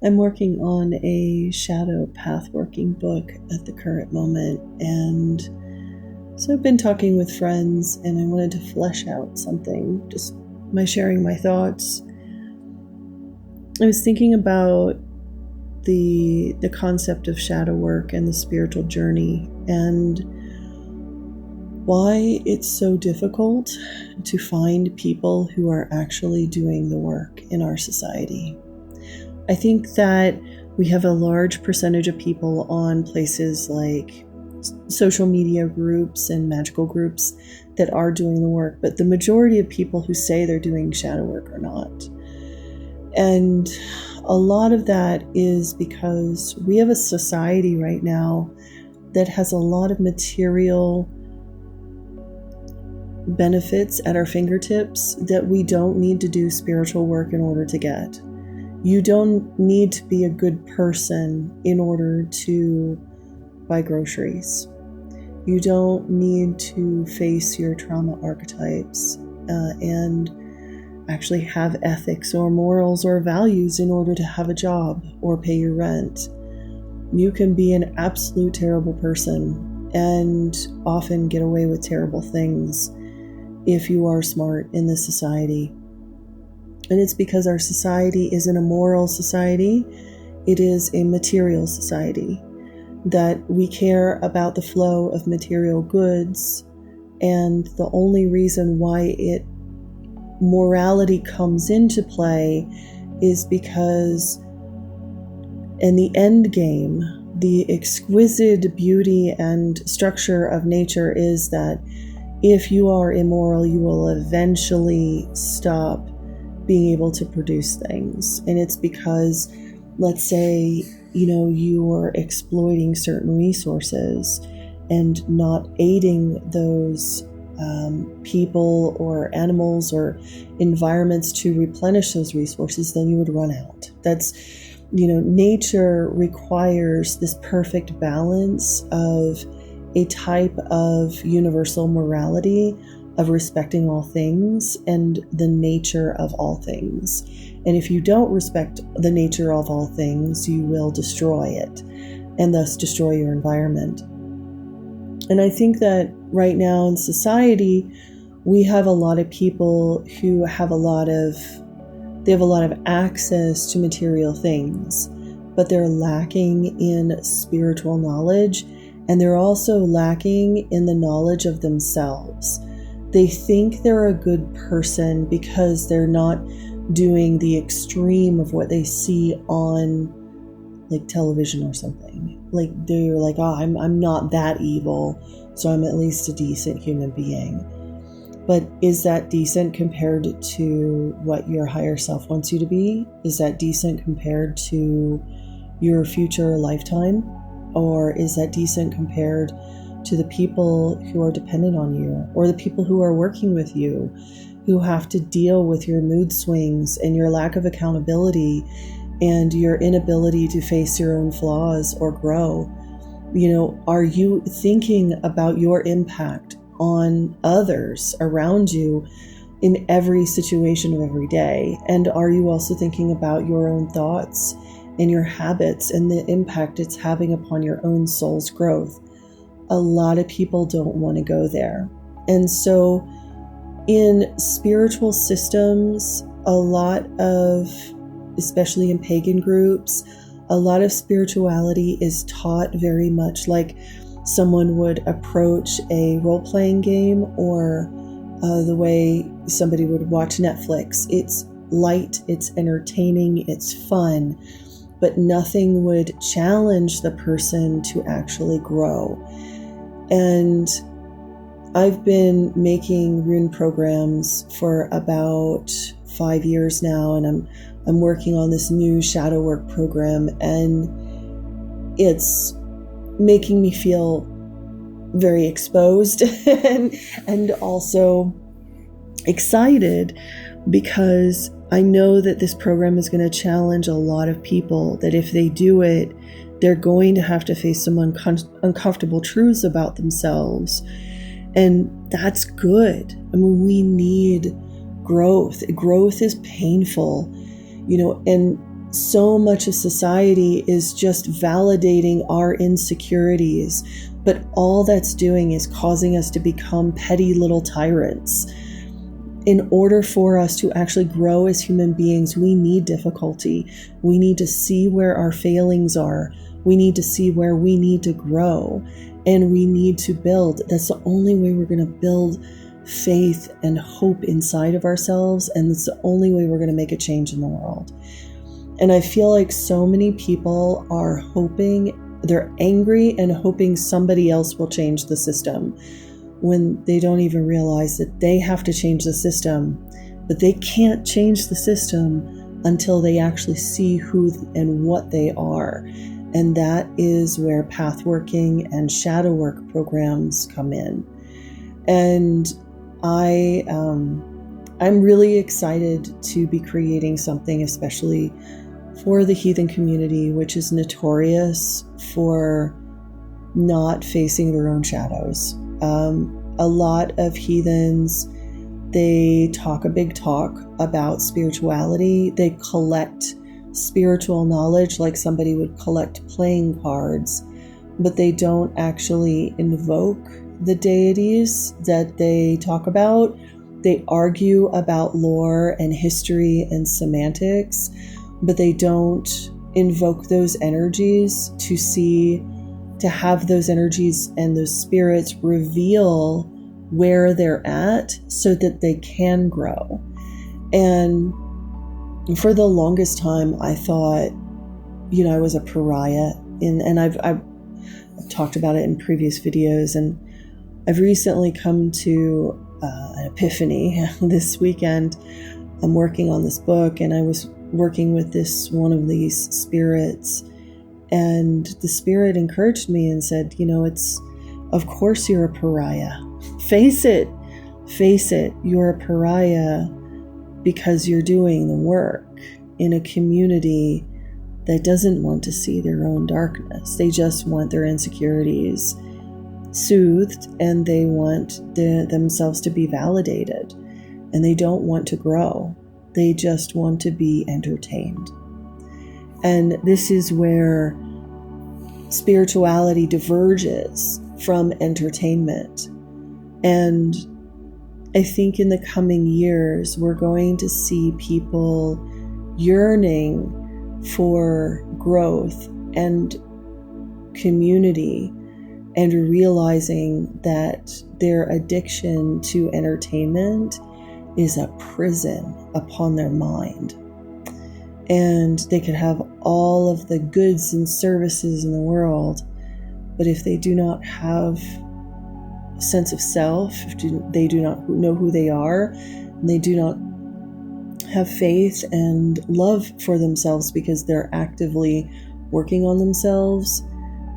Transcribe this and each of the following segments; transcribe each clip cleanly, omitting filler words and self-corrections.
I'm working on a shadow path working book at the current moment, and so I've been talking with friends, and I wanted to flesh out something, just by sharing my thoughts. I was thinking about the concept of shadow work and the spiritual journey, and why it's so difficult to find people who are actually doing the work in our society. I think that we have a large percentage of people on places like social media groups and magical groups that are doing the work, but the majority of people who say they're doing shadow work are not. And a lot of that is because we have a society right now that has a lot of material benefits at our fingertips that we don't need to do spiritual work in order to get. You don't need to be a good person in order to buy groceries. You don't need to face your trauma archetypes and actually have ethics or morals or values in order to have a job or pay your rent. You can be an absolute terrible person and often get away with terrible things if you are smart in this society. And it's because our society isn't a moral society, it is a material society, that we care about the flow of material goods, and the only reason why morality comes into play is because in the end game, the exquisite beauty and structure of nature is that if you are immoral, you will eventually stop being able to produce things. And it's because, let's say, you are exploiting certain resources and not aiding those people or animals or environments to replenish those resources, then you would run out. That's, nature requires this perfect balance of a type of universal morality of respecting all things and the nature of all things. And if you don't respect the nature of all things, you will destroy it and thus destroy your environment. And I think that right now in society, we have a lot of people who have a lot of access to material things, but they're lacking in spiritual knowledge, and they're also lacking in the knowledge of themselves. They think they're a good person because they're not doing the extreme of what they see on like television or something. Like they're like, oh, I'm not that evil, so I'm at least a decent human being. But is that decent compared to what your higher self wants you to be? Is that decent compared to your future lifetime? Or is that decent compared to the people who are dependent on you, or the people who are working with you, who have to deal with your mood swings and your lack of accountability and your inability to face your own flaws or grow? Are you thinking about your impact on others around you in every situation of every day? And are you also thinking about your own thoughts and your habits and the impact it's having upon your own soul's growth? A lot of people don't want to go there. And so in spiritual systems, a lot of, especially in pagan groups, a lot of spirituality is taught very much like someone would approach a role-playing game or the way somebody would watch Netflix. It's light, it's entertaining, it's fun, but nothing would challenge the person to actually grow. And I've been making rune programs for about 5 years now, and I'm working on this new shadow work program, and it's making me feel very exposed and also excited, because I know that this program is going to challenge a lot of people, that if they do it, they're going to have to face some uncomfortable truths about themselves. And that's good. I mean, we need growth. Growth is painful, and so much of society is just validating our insecurities, but all that's doing is causing us to become petty little tyrants. In order for us to actually grow as human beings, we need difficulty. We need to see where our failings are. We need to see where we need to grow, and we need to build. That's the only way we're going to build faith and hope inside of ourselves, and it's the only way we're going to make a change in the world. And I feel like so many people are hoping, they're angry and hoping somebody else will change the system, when they don't even realize that they have to change the system. But they can't change the system until they actually see who and what they are. And that is where pathworking and shadow work programs come in. And I'm really excited to be creating something, especially for the heathen community, which is notorious for not facing their own shadows. A lot of heathens, they talk a big talk about spirituality. They collect spiritual knowledge like somebody would collect playing cards, but they don't actually invoke the deities that they talk about. They argue about lore and history and semantics, but they don't invoke those energies to have those energies and those spirits reveal where they're at so that they can grow. And for the longest time, I thought, I was a pariah. And I've talked about it in previous videos, and I've recently come to an epiphany this weekend. I'm working on this book, and I was working with one of these spirits, and the spirit encouraged me and said, of course you're a pariah. Face it, you're a pariah because you're doing the work in a community that doesn't want to see their own darkness. They just want their insecurities soothed, and they want themselves to be validated, and they don't want to grow. They just want to be entertained. And this is where spirituality diverges from entertainment. And I think in the coming years, we're going to see people yearning for growth and community, and realizing that their addiction to entertainment is a prison upon their mind. And they could have all of the goods and services in the world, but if they do not have a sense of self, if they do not know who they are, and they do not have faith and love for themselves because they're actively working on themselves,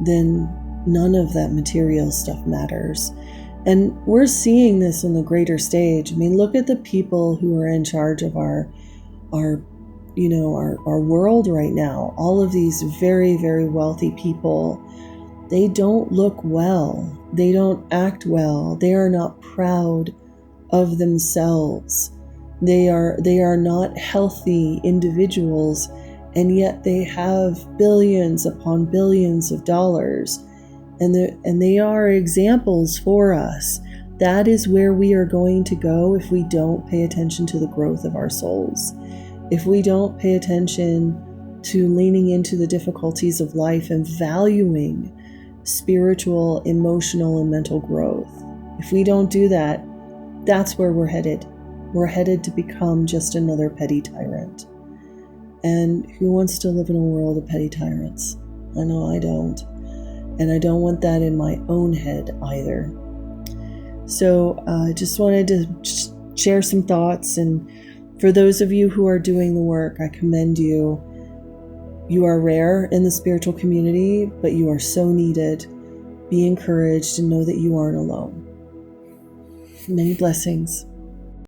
then none of that material stuff matters. And we're seeing this in the greater stage. I mean, look at the people who are in charge of our world right now. All of these very, very wealthy people, they don't look well. They don't act well. They are not proud of themselves. They are not healthy individuals, and yet they have billions upon billions of dollars. And they are examples for us. That is where we are going to go if we don't pay attention to the growth of our souls. If we don't pay attention to leaning into the difficulties of life and valuing spiritual, emotional, and mental growth. If we don't do that, that's where we're headed. We're headed to become just another petty tyrant. And who wants to live in a world of petty tyrants? I know I don't. And I don't want that in my own head either. So I just wanted to share some thoughts. And for those of you who are doing the work, I commend you. You are rare in the spiritual community, but you are so needed. Be encouraged and know that you aren't alone. Many blessings.